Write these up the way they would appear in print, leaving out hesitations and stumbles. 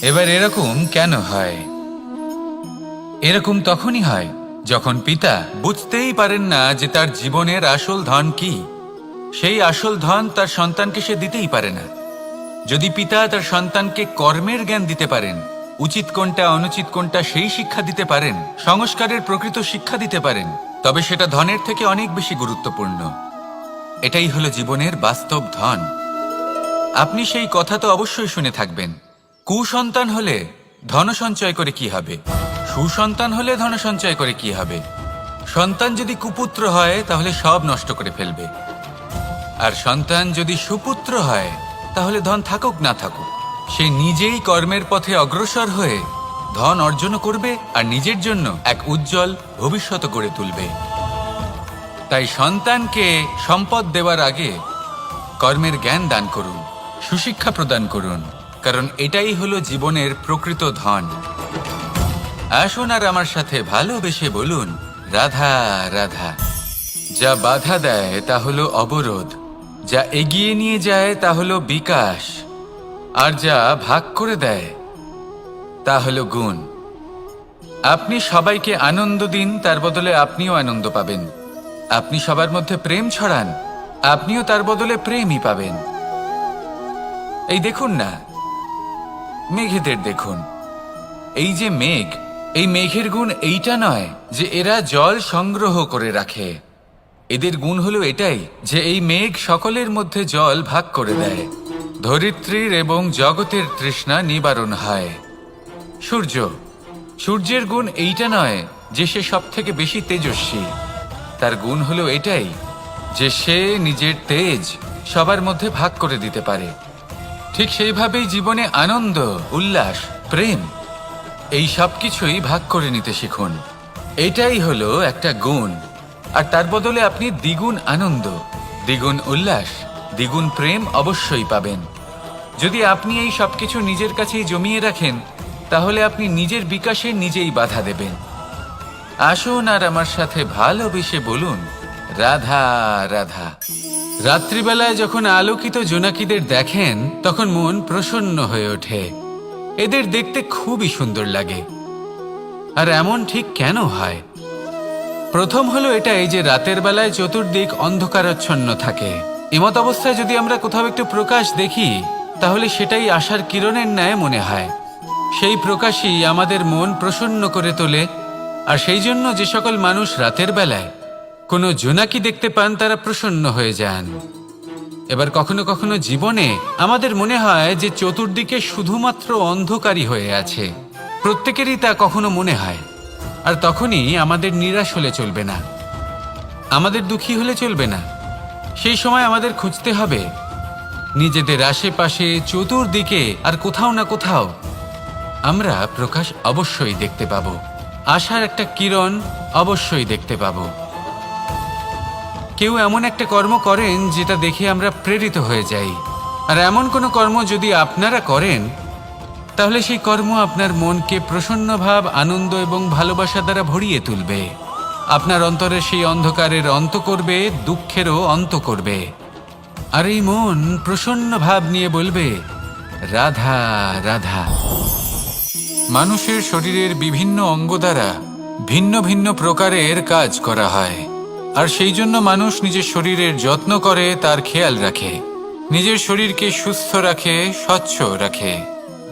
এবার এরকম কেন হয়? এরকম তখনই হয় যখন পিতা বুঝতেই পারেন না যে তার জীবনের আসল ধন কি। সেই আসল ধন তার সন্তানকে সে দিতেই পারে না। যদি পিতা তার সন্তানকে কর্মের জ্ঞান দিতে পারেন, উচিত কোনটা অনুচিত কোনটা সেই শিক্ষা দিতে পারেন, সংস্কারের প্রকৃত শিক্ষা দিতে পারেন, তবে সেটা ধনের থেকে অনেক বেশি গুরুত্বপূর্ণ। এটাই হলো জীবনের বাস্তব ধন। আপনি সেই কথা তো অবশ্যই শুনে থাকবেন, কুসন্তান হলে ধন সঞ্চয় করে কি হবে, সুসন্তান হলে ধন সঞ্চয় করে কি হবে। সন্তান যদি কুপুত্র হয় তাহলে সব নষ্ট করে ফেলবে, আর সন্তান যদি সুপুত্র হয় তাহলে ধন থাকুক না থাকুক সে নিজেই কর্মের পথে অগ্রসর হয়ে ধন অর্জন করবে আর নিজের জন্য এক উজ্জ্বল ভবিষ্যৎ গড়ে তুলবে। তাই সন্তানকে সম্পদ দেওয়ার আগে কর্মের জ্ঞান দান করুন, সুশিক্ষা প্রদান করুন, কারণ এটাই হলো জীবনের প্রকৃত ধন। আসুন আর আমার সাথে ভালোবেসে বলুন, রাধা রাধা। যা বাধা দেয় তা হলো অবরোধ, যা এগিয়ে নিয়ে যায় তা হলো বিকাশ, আর যা ভাগ করে দেয় তা হলো গুণ। আপনি সবাইকে আনন্দ দিন, তার বদলে আপনিও আনন্দ পাবেন। আপনি সবার মধ্যে প্রেম ছড়ান, আপনিও তার বদলে প্রেমই পাবেন। এই দেখুন না, মেঘেদের দেখুন। এই যে মেঘ, এই মেঘের গুণ এইটা নয় যে এরা জল সংগ্রহ করে রাখে। এদের গুণ হলো এটাই যে এই মেঘ সকলের মধ্যে জল ভাগ করে দেয়। ধরিত্রীর এবং জগতের তৃষ্ণা নিবারণ হয়। সূর্য, সূর্যের গুণ এইটা নয় যে সে সব থেকে বেশি তেজস্বী। তার গুণ হলো এটাই যে সে নিজের তেজ সবার মধ্যে ভাগ করে দিতে পারে। ঠিক সেইভাবেই জীবনে আনন্দ, উল্লাস, প্রেম এই সব কিছুই ভাগ করে নিতে শিখুন। এটাই হলো একটা গুণ, আর তার বদলে আপনি দ্বিগুণ আনন্দ, দ্বিগুণ উল্লাস, দ্বিগুণ প্রেম অবশ্যই পাবেন। যদি আপনি এই সব কিছু নিজের কাছেই জমিয়ে রাখেন তাহলে আপনি নিজের বিকাশে নিজেই বাধা দেবেন। আসুন আর আমার সাথে ভালোবেসে বলুন, রাধা রাধা। রাত্রিবেলায় যখন আলোকিত জোনাকিদের দেখেন তখন মন প্রসন্ন হয়ে ওঠে। এদের দেখতে খুবই সুন্দর লাগে। আর এমন ঠিক কেন হয়? প্রথম হলো এটাই যে রাতের বেলায় চতুর্দিক অন্ধকারাচ্ছন্ন থাকে। এমত অবস্থায় যদি আমরা কোথাও একটু প্রকাশ দেখি তাহলে সেটাই আশার কিরণের ন্যায় মনে হয়। সেই প্রকাশই আমাদের মন প্রসন্ন করে তোলে। আর সেই জন্য যে সকল মানুষ রাতের বেলায় কোনো জোনাকি দেখতে পান তারা প্রসন্ন হয়ে যান। এবার কখনো কখনো জীবনে আমাদের মনে হয় যে চতুর্দিকে শুধুমাত্র অন্ধকারই হয়ে আছে। প্রত্যেকেরই তা কখনো মনে হয়। আর তখনই আমাদের নিরাশ হলে চলবে না, আমাদের দুঃখী হলে চলবে না। সেই সময় আমাদের খুঁজতে হবে নিজেদের আশেপাশে, চতুর্দিকে আর কোথাও না কোথাও আমরা প্রকাশ অবশ্যই দেখতে পাব, আশার একটা কিরণ অবশ্যই দেখতে পাব। কেউ এমন একটা কর্ম করেন যেটা দেখে আমরা প্রেরিত হয়ে যাই। আর এমন কোনো কর্ম যদি আপনারা করেন তাহলে সেই কর্ম আপনার মনকে প্রসন্ন ভাব, আনন্দ এবং ভালোবাসা দ্বারা ভরিয়ে তুলবে। আপনার অন্তরের সেই অন্ধকারের অন্ত করবে, দুঃখেরও অন্ত করবে। আর এই মন প্রসন্ন ভাব নিয়ে বলবে, রাধা রাধা। মানুষের শরীরের বিভিন্ন অঙ্গ দ্বারা ভিন্ন ভিন্ন প্রকারের কাজ করা হয়। আর সেই জন্য মানুষ নিজের শরীরের যত্ন করে, তার খেয়াল রাখে, নিজের শরীরকে সুস্থ রাখে, স্বচ্ছ রাখে,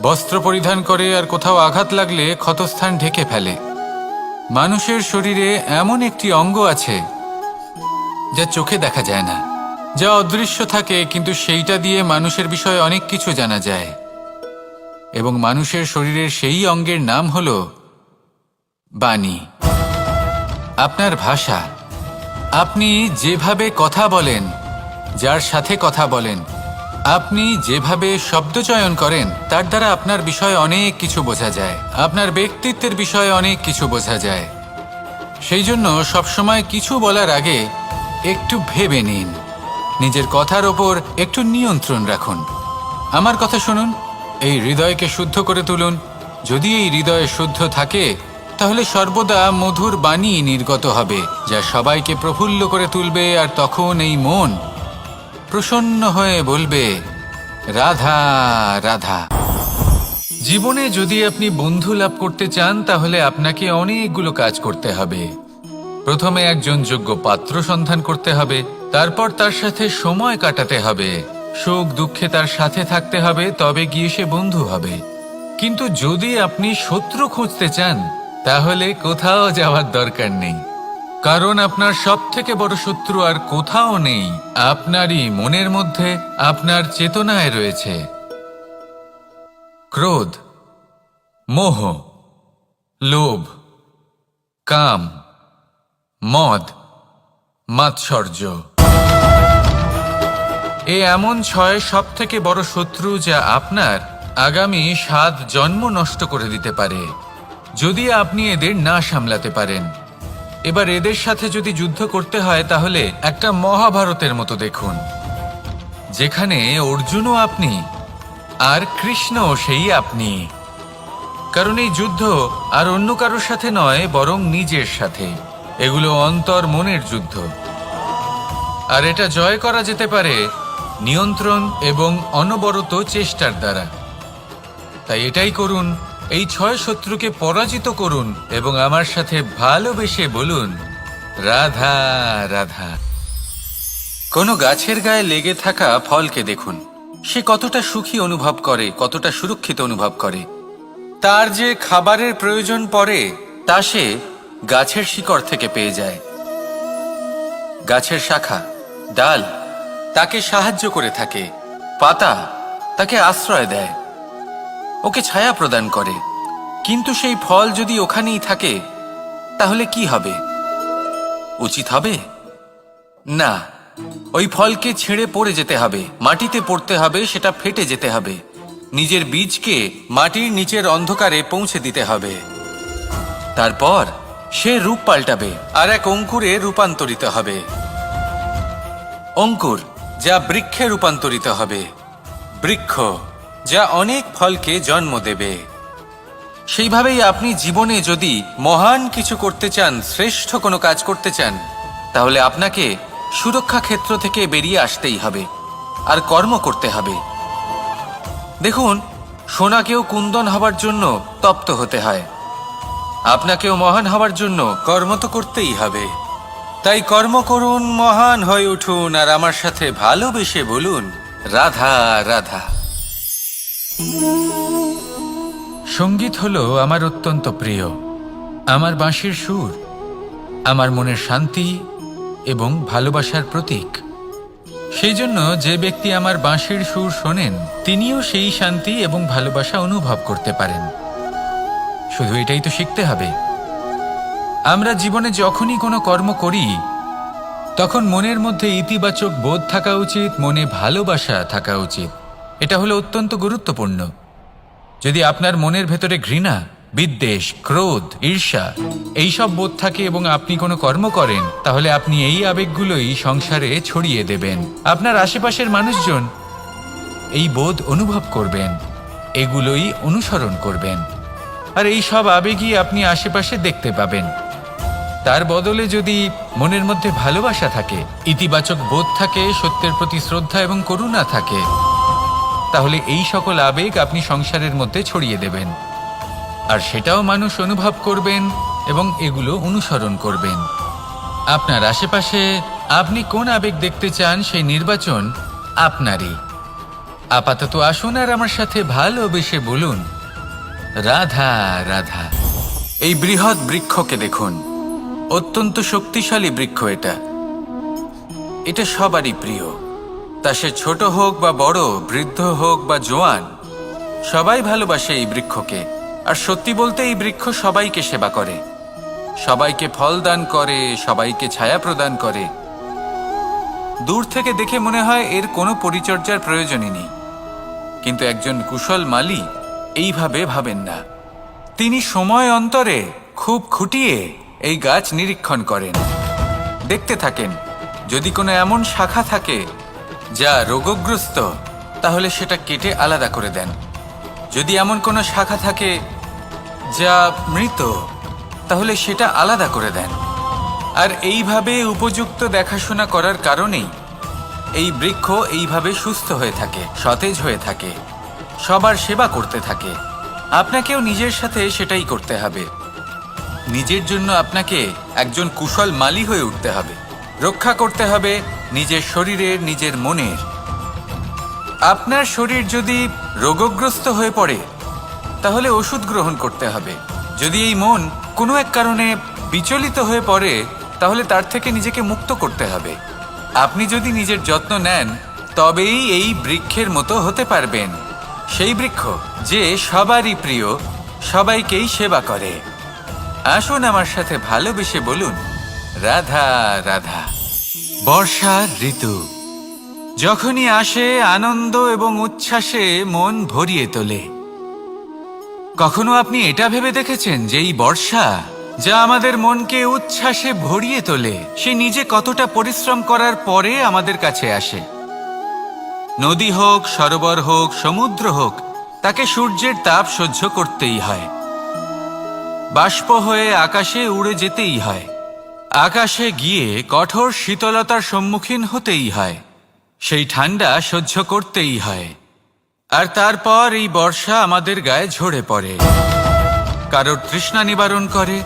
বস্ত্র পরিধান করে, আর কোথাও আঘাত লাগলে ক্ষতস্থান ঢেকে ফেলে। মানুষের শরীরে এমন একটি অঙ্গ আছে যা চোখে দেখা যায় না, যা অদৃশ্য থাকে, কিন্তু সেইটা দিয়ে মানুষের বিষয়ে অনেক কিছু জানা যায়। এবং মানুষের শরীরের সেই অঙ্গের নাম হলো বাণী, আপনার ভাষা। আপনি যেভাবে কথা বলেন, যার সাথে কথা বলেন, আপনি যেভাবে শব্দ চয়ন করেন, তার দ্বারা আপনার বিষয়ে অনেক কিছু বোঝা যায়, আপনার ব্যক্তিত্বের বিষয়ে অনেক কিছু বোঝা যায়। সেই জন্য সবসময় কিছু বলার আগে একটু ভেবে নিন, নিজের কথার ওপর একটু নিয়ন্ত্রণ রাখুন। আমার কথা শুনুন, এই হৃদয়কে শুদ্ধ করে তুলুন। যদি এই হৃদয় শুদ্ধ থাকে তাহলে সর্বদা মধুর বাণী নির্গত হবে, যা সবাইকে প্রফুল্ল করে তুলবে। আর তখন এই মন প্রসন্ন হয়ে বলবে, রাধা রাধা। জীবনে যদি আপনি বন্ধু লাভ করতে চান তাহলে আপনাকে অনেকগুলো কাজ করতে হবে। প্রথমে একজন যোগ্য পাত্র সন্ধান করতে হবে, তারপর তার সাথে সময় কাটাতে হবে, সুখ দুঃখে তার সাথে থাকতে হবে, তবে গিয়ে সে বন্ধু হবে। কিন্তু যদি আপনি শত্রু খুঁজতে চান তাহলে কোথাও যাওয়ার দরকার নেই, কারণ আপনার সবথেকে বড় শত্রু আর কোথাও নেই, আপনারই মনের মধ্যে, আপনার চেতনায় রয়েছে। ক্রোধ, মোহ, লোভ, কাম, মদ, মাৎসর্য। এ এমন 6 সবথেকে বড় শত্রু যা আপনার আগামী 7 জন্ম নষ্ট করে দিতে পারে যদি আপনি এদের না সামলাতে পারেন। এবার এদের সাথে যদি যুদ্ধ করতে হয় তাহলে একটা মহাভারতের মতো দেখুন, যেখানে অর্জুনও আপনি আর কৃষ্ণও সেই আপনি। কারণ এই যুদ্ধ আর অন্য কারোর সাথে নয়, বরং নিজের সাথে। এগুলো অন্তর মনের যুদ্ধ, আর এটা জয় করা যেতে পারে নিয়ন্ত্রণ এবং অনবরত চেষ্টার দ্বারা। তাই এটাই করুন, এই 6 শত্রুকে পরাজিত করুন এবং আমার সাথে ভালোবেসে বলুন, রাধা রাধা। কোনো গাছের গায়ে লেগে থাকা ফলকে দেখুন, সে কতটা সুখী অনুভব করে, কতটা সুরক্ষিত অনুভব করে। তার যে খাবারের প্রয়োজন পড়ে তা সে গাছের শিকড় থেকে পেয়ে যায়। গাছের শাখা, ডাল তাকে সাহায্য করে থাকে, পাতা তাকে আশ্রয় দেয়, ওকে ছায়া প্রদান করে। কিন্তু সেই ফল যদি ওখানেই থাকে তাহলে কি হবে? উচিত হবে না। ওই ফলকে ছেড়ে পড়ে যেতে হবে, মাটিতে পড়তে হবে, সেটা ফেটে যেতে হবে, নিজের বীজকে মাটির নিচের অন্ধকারে পৌঁছে দিতে হবে। তারপর সে রূপ পাল্টাবে আর এক অঙ্কুরে রূপান্তরিত হবে। অঙ্কুর যা বৃক্ষে রূপান্তরিত হবে, বৃক্ষ যা অনেক ফলকে জন্ম দেবে। সেইভাবেই আপনি জীবনে যদি মহান কিছু করতে চান, শ্রেষ্ঠ কোনো কাজ করতে চান, তাহলে আপনাকে সুরক্ষা ক্ষেত্র থেকে বেরিয়ে আসতেই হবে আর কর্ম করতে হবে। দেখুন, সোনাকেও কুন্দন হবার জন্য তপ্ত হতে হয়, আপনাকেও মহান হবার জন্য কর্ম তো করতেই হবে। তাই কর্ম করুন, মহান হয়ে উঠুন, আর আমার সাথে ভালোবেসে বলুন, রাধা রাধা। সঙ্গীত হলো আমার অত্যন্ত প্রিয়। আমার বাঁশির সুর আমার মনের শান্তি এবং ভালোবাসার প্রতীক। সেই জন্য যে ব্যক্তি আমার বাঁশির সুর শোনেন তিনিও সেই শান্তি এবং ভালোবাসা অনুভব করতে পারেন। শুধু এটাই তো শিখতে হবে। আমরা জীবনে যখনই কোনো কর্ম করি তখন মনের মধ্যে ইতিবাচক বোধ থাকা উচিত, মনে ভালোবাসা থাকা উচিত। এটা হলো অত্যন্ত গুরুত্বপূর্ণ। যদি আপনার মনের ভেতরে ঘৃণা, বিদ্বেষ, ক্রোধ, ঈর্ষা এইসব বোধ থাকে এবং আপনি কোনো কর্ম করেন, তাহলে আপনি এই আবেগগুলোই সংসারে ছড়িয়ে দেবেন। আপনার আশেপাশের মানুষজন এই বোধ অনুভব করবেন, এগুলোই অনুসরণ করবেন, আর এই সব আবেগই আপনি আশেপাশে দেখতে পাবেন। তার বদলে যদি মনের মধ্যে ভালোবাসা থাকে, ইতিবাচক বোধ থাকে, সত্যের প্রতি শ্রদ্ধা এবং করুণা থাকে, তাহলে এই সকল আবেগ আপনি সংসারের মধ্যে ছড়িয়ে দেবেন, আর সেটাও মানুষ অনুভব করবেন এবং এগুলো অনুসরণ করবেন। আপনার আশেপাশে আপনি কোন আবেগ দেখতে চান সেই নির্বাচন আপনারই। আপাতত আসুন আর আমার সাথে ভালোবেসে বলুন, রাধা রাধা। এই বৃহৎ বৃক্ষকে দেখুন, অত্যন্ত শক্তিশালী বৃক্ষ। এটা সবারই প্রিয়, তা সে ছোট হোক বা বড়, বৃদ্ধ হোক বা জোয়ান, সবাই ভালোবাসে এই বৃক্ষকে। আর সত্যি বলতে এই বৃক্ষ সবাইকে সেবা করে, সবাইকে ফল দান করে, সবাইকে ছায়া প্রদান করে। দূর থেকে দেখে মনে হয় এর কোনো পরিচর্যার প্রয়োজনই নেই, কিন্তু একজন কুশল মালী এইভাবে ভাবেন না। তিনি সময় অন্তরে খুব খুঁটিয়ে এই গাছ নিরীক্ষণ করেন, দেখতে থাকেন। যদি কোনো এমন শাখা থাকে যা রোগগ্রস্ত, তাহলে সেটা কেটে আলাদা করে দেন। যদি এমন কোনো শাখা থাকে যা মৃত, তাহলে সেটা আলাদা করে দেন। আর এইভাবে উপযুক্ত দেখাশোনা করার কারণেই এই বৃক্ষ এইভাবে সুস্থ হয়ে থাকে, সতেজ হয়ে থাকে, সবার সেবা করতে থাকে। আপনাকেও নিজের সাথে সেটাই করতে হবে। নিজের জন্য আপনাকে একজন কুশল মালী হয়ে উঠতে হবে। রক্ষা করতে হবে নিজের শরীরের, নিজের মনের। আপনার শরীর যদি রোগগ্রস্ত হয়ে পড়ে তাহলে ওষুধ গ্রহণ করতে হবে। যদি এই মন কোনো এক কারণে বিচলিত হয়ে পড়ে তাহলে তার থেকে নিজেকে মুক্ত করতে হবে। আপনি যদি নিজের যত্ন নেন তবেই এই বৃক্ষের মতো হতে পারবেন, সেই বৃক্ষ যে সবারই প্রিয়, সবাইকেই সেবা করে। আসুন আমার সাথে ভালোবেসে বলুন, রাধা রাধা। বর্ষার ঋতু যখনই আসে আনন্দ এবং উচ্ছ্বাসে মন ভরিয়ে তোলে। কখনো আপনি এটা ভেবে দেখেছেন যে এই বর্ষা যা আমাদের মনকে উচ্ছ্বাসে ভরিয়ে তোলে, সে নিজে কতটা পরিশ্রম করার পরে আমাদের কাছে আসে? নদী হোক, সরোবর হোক, সমুদ্র হোক, তাকে সূর্যের তাপ সহ্য করতেই হয়। বাষ্প হয়ে আকাশে উড়ে যেতেই হয়। আকাশে গিয়ে কঠোর শীতলতার সম্মুখীন হতেই হয়। সেই ঠান্ডা সহ্য করতেই হয়। আর তারপর এই বর্ষা আমাদের গায়ে ঝরে পড়ে, কারোর তৃষ্ণা নিবারণ করে,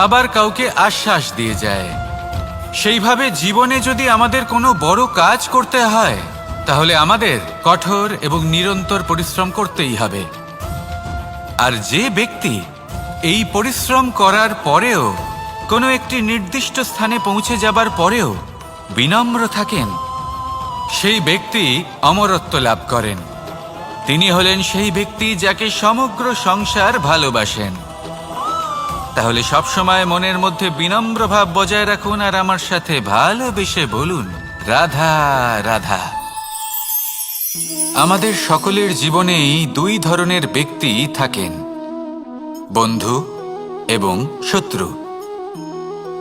আবার কাউকে আশ্বাস দিয়ে যায়। সেইভাবে জীবনে যদি আমাদের কোনো বড় কাজ করতে হয় তাহলে আমাদের কঠোর এবং নিরন্তর পরিশ্রম করতেই হবে। আর যে ব্যক্তি এই পরিশ্রম করার পরেও কোনো একটি নির্দিষ্ট স্থানে পৌঁছে যাবার পরেও বিনম্র থাকেন, সেই ব্যক্তি অমরত্ব লাভ করেন। তিনি হলেন সেই ব্যক্তি যাকে সমগ্র সংসার ভালোবাসেন। তাহলে সবসময় মনের মধ্যে বিনম্র ভাব বজায় রাখুন আর আমার সাথে ভালোবেসে বলুন, রাধা রাধা। আমাদের সকলের জীবনেই দুই ধরনের ব্যক্তি থাকেন, বন্ধু এবং শত্রু।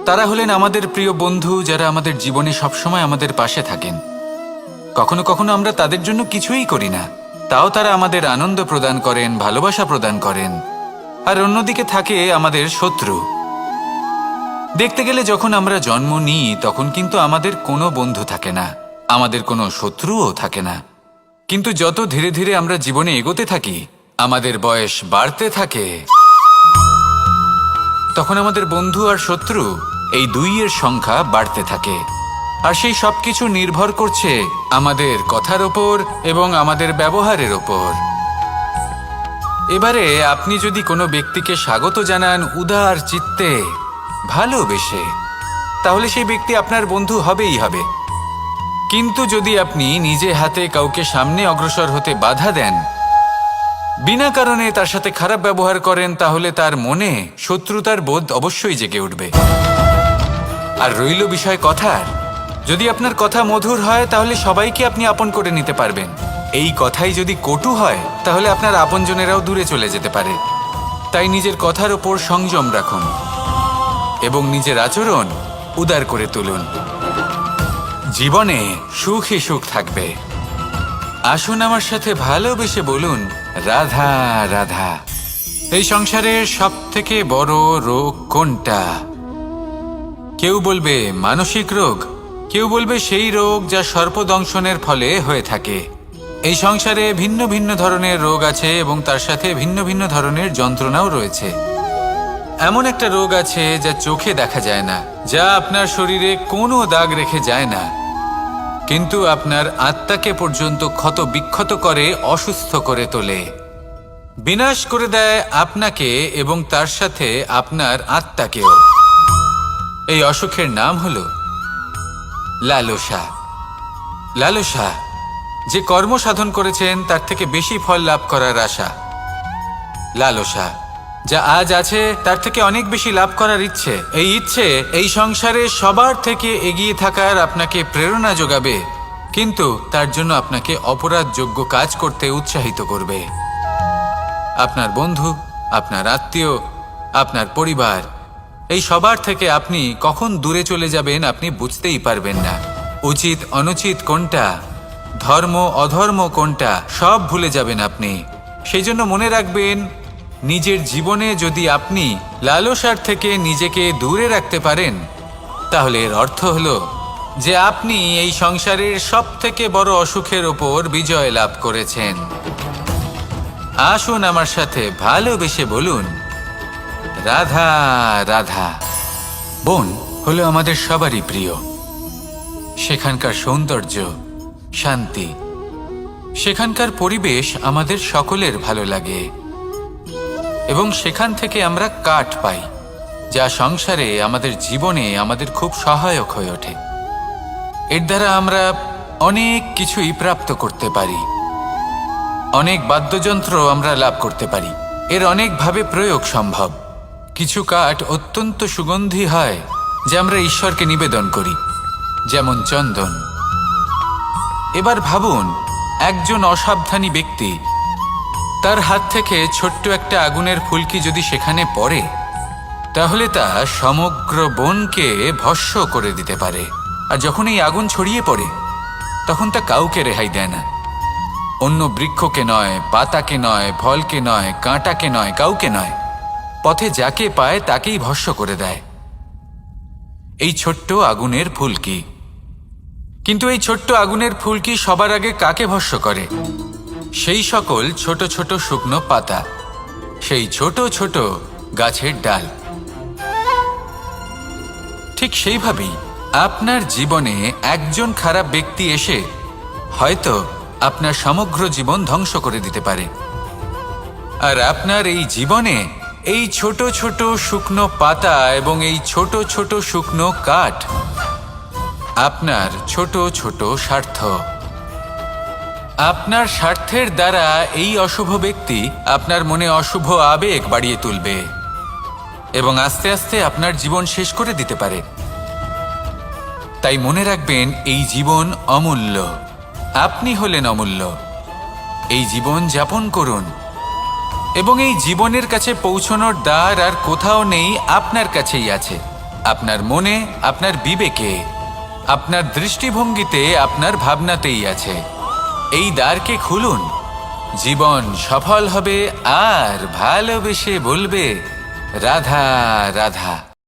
তারা হলেন আমাদের প্রিয় বন্ধু, যারা আমাদের জীবনে সবসময় আমাদের পাশে থাকেন। কখনো কখনো আমরা তাদের জন্য কিছুই করি না, তাও তারা আমাদের আনন্দ প্রদান করেন, ভালোবাসা প্রদান করেন। আর অন্যদিকে থাকে আমাদের শত্রু। দেখতে গেলে যখন আমরা জন্ম নিই তখন কিন্তু আমাদের কোনো বন্ধু থাকে না, আমাদের কোনো শত্রুও থাকে না। কিন্তু যত ধীরে ধীরে আমরা জীবনে এগোতে থাকি, আমাদের বয়স বাড়তে থাকে, তখন আমাদের বন্ধু আর শত্রু এই দুইয়ের সংখ্যা বাড়তে থাকে। আর সেই সবকিছু নির্ভর করছে আমাদের কথার ওপর এবং আমাদের ব্যবহারের ওপর। এবারে আপনি যদি কোনো ব্যক্তিকে স্বাগত জানান উদার চিত্তে, ভালোবেসে, তাহলে সেই ব্যক্তি আপনার বন্ধু হবেই হবে। কিন্তু যদি আপনি নিজে হাতে কাউকে সামনে অগ্রসর হতে বাধা দেন, বিনা কারণে তার সাথে খারাপ ব্যবহার করেন, তাহলে তার মনে শত্রুতার বোধ অবশ্যই জেগে উঠবে। আর রইল বিষয় কথার, যদি আপনার কথা মধুর হয় তাহলে সবাইকে আপনি আপন করে নিতে পারবেন। এই কথাই যদি কটু হয় তাহলে আপনার আপনজনেরাও দূরে চলে যেতে পারে। তাই নিজের কথার ওপর সংযম রাখুন এবং নিজের আচরণ উদার করে তুলুন। জীবনে সুখই সুখ থাকবে। আসুন আমার সাথে ভালোবেসে বলুন, রাধা রাধা। এই সংসারের সব থেকে বড় রোগ কোনটা? কেউ বলবে মানসিক রোগ, কেউ বলবে সেই রোগ যা সর্পদংশনের ফলে হয়ে থাকে। এই সংসারে ভিন্ন ভিন্ন ধরনের রোগ আছে এবং তার সাথে ভিন্ন ভিন্ন ধরনের যন্ত্রণাও রয়েছে। এমন একটা রোগ আছে যা চোখে দেখা যায় না, যা আপনার শরীরে কোনো দাগ রেখে যায় না, কিন্তু আপনার আত্মাকে পর্যন্ত ক্ষত বিক্ষত করে, অসুস্থ করে তোলে, বিনাশ করে দেয় আপনাকে এবং তার সাথে আপনার আত্মাকেও। এই অসুখের নাম হলো লালসা। লালসা, যে কর্ম সাধন করেছেন তার থেকে বেশি ফল লাভ করার আশা। লালসা, যা আজ আছে তার থেকে অনেক বেশি লাভ করার ইচ্ছে। এই ইচ্ছে এই সংসারে সবার থেকে এগিয়ে থাকার আপনাকে প্রেরণা যোগাবে, কিন্তু তার জন্য আপনাকে অপরাধযোগ্য কাজ করতে উৎসাহিত করবে। আপনার বন্ধু, আপনার আত্মীয়, আপনার পরিবার, এই সবার থেকে আপনি কখন দূরে চলে যাবেন আপনি বুঝতেই পারবেন না। উচিত অনুচিত কোনটা, ধর্ম অধর্ম কোনটা, সব ভুলে যাবেন আপনি। সেই জন্য মনে রাখবেন, নিজের জীবনে যদি আপনি লালসার থেকে নিজেকে দূরে রাখতে পারেন তাহলে এর অর্থ হলো যে আপনি এই সংসারের সব থেকে বড় অসুখের ওপর বিজয় লাভ করেছেন। আসুন আমার সাথে ভালোবেসে বলুন, রাধা রাধা। বন হলো আমাদের সবারই প্রিয়। সেখানকার সৌন্দর্য, শান্তি, সেখানকার পরিবেশ আমাদের সকলের ভালো লাগে এবং সেখান থেকে আমরা কাঠ পাই, যা সংসারে আমাদের জীবনে আমাদের খুব সহায়ক হয়ে ওঠে। এর দ্বারা আমরা অনেক কিছুই প্রাপ্ত করতে পারি, অনেক বাদ্যযন্ত্র আমরা লাভ করতে পারি। এর অনেকভাবে প্রয়োগ সম্ভব। কিছু কাঠ অত্যন্ত সুগন্ধি হয় যা আমরা ঈশ্বরকে নিবেদন করি, যেমন চন্দন। এবার ভাবুন, একজন অসাবধানী ব্যক্তি, তার হাত থেকে ছোট্ট একটা আগুনের ফুলকি যদি সেখানে পড়ে, তাহলে তা সমগ্র বনকে ভস্ম করে দিতে পারে। আর যখন এই আগুন ছড়িয়ে পড়ে, তখন তা কাউকে রেহাই দেয় না। অন্য বৃক্ষকে নয়, পাতাকে নয়, ফলকে নয়, কাঁটাকে নয়, কাউকে নয়, পথে যাকে পায় তাকেই ভস্ম করে দেয়। এই ছোট্ট আগুনের ফুলকি। কিন্তু এই ছোট্ট আগুনের ফুলকি সবার আগে কাকে ভস্ম করে? সেই সকল ছোট ছোট শুকনো পাতা, সেই ছোট ছোট গাছের ডাল। ঠিক সেইভাবেই আপনার জীবনে একজন খারাপ ব্যক্তি এসে হয়তো আপনার সমগ্র জীবন ধ্বংস করে দিতে পারে। আর আপনার এই জীবনে এই ছোট ছোট শুকনো পাতা এবং এই ছোট ছোট শুকনো কাঠ আপনার ছোট ছোট স্বার্থ। আপনার স্বার্থের দ্বারা এই অশুভ ব্যক্তি আপনার মনে অশুভ আবেগ বাড়িয়ে তুলবে এবং আস্তে আস্তে আপনার জীবন শেষ করে দিতে পারে। তাই মনে রাখবেন, এই জীবন অমূল্য। আপনি হলেন অমূল্য। এই জীবন যাপন করুন এবং এই জীবনের কাছে পৌঁছানোর দ্বার আর কোথাও নেই, আপনার কাছেই আছে। আপনার মনে, আপনার বিবেকে, আপনার দৃষ্টিভঙ্গিতে, আপনার ভাবনাতেই আছে। এই দ্বারকে খুলুন, জীবন সফল হবে আর ভালোবেসে বলবে, রাধা রাধা।